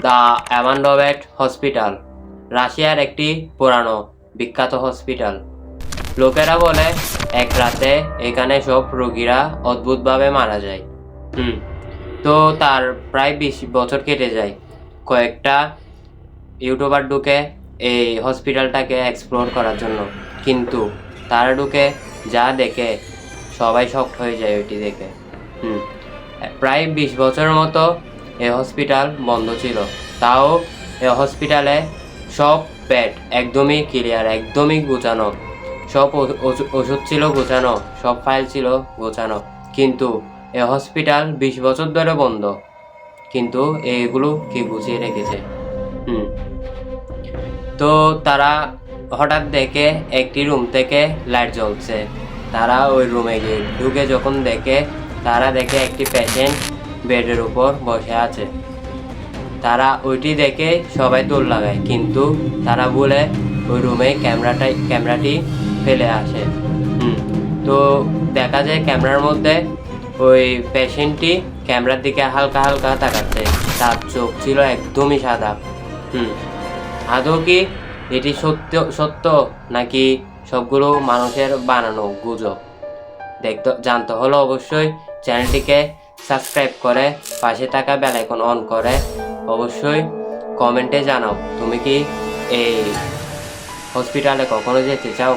The অ্যামান্ডোভেট hospital রাশিয়ার একটি পুরানো বিখ্যাত হসপিটাল। লোকেরা বলে এক রাতে এখানে সব রোগীরা অদ্ভুতভাবে মারা যায়। তো তার প্রায় 20 বছর কেটে যায়। কয়েকটা ইউটিউবার ঢুকে এই হসপিটালটাকে এক্সপ্লোর করার জন্য, কিন্তু তারা ঢুকে যা দেখে সবাই শকড হয়ে যায় ওইটি দেখে। প্রায় 20 বছরের মতো এই হসপিটাল বন্ধ ছিল। তাও এই হসপিটালে সব বেড একদমই ক্লিয়ার, একদমই গোছানো, সব ওষুধ ছিল গোছানো, সব ফাইল ছিল গোছানো। কিন্তু এই হসপিটাল 20 বছর ধরে বন্ধ, কিন্তু এগুলো কি গুছিয়ে রেখেছে। তো তারা হঠাৎ দেখে একটি রুম থেকে লাইট জ্বলছে। তারা ওই রুমে গিয়ে ঢুকে যখন দেখে, তারা দেখে একটি পেশেন্ট বেডের উপর বসে আছে। তারা ওইটি দেখে সবাই দৌড় লাগায়, কিন্তু তারা বলে ওই রুমে ক্যামেরাটি ফেলে আসে। তো দেখা যায় ক্যামেরার মধ্যে ওই পেশেন্টটি ক্যামেরার দিকে হালকা হালকা তাকাচ্ছে। তার চোখ ছিল একদমই সাদা। আদৌ কি এটি সত্য নাকি সবগুলো মানুষের বানানো গুজব? জানতে হলে অবশ্যই চ্যানেলটিকে সাবস্ক্রাইব করে পাশে থাকা বেল আইকন অন করে অবশ্যই কমেন্টে জানাও তুমি কি এই হসপিটালে কখনো যেতে চাও।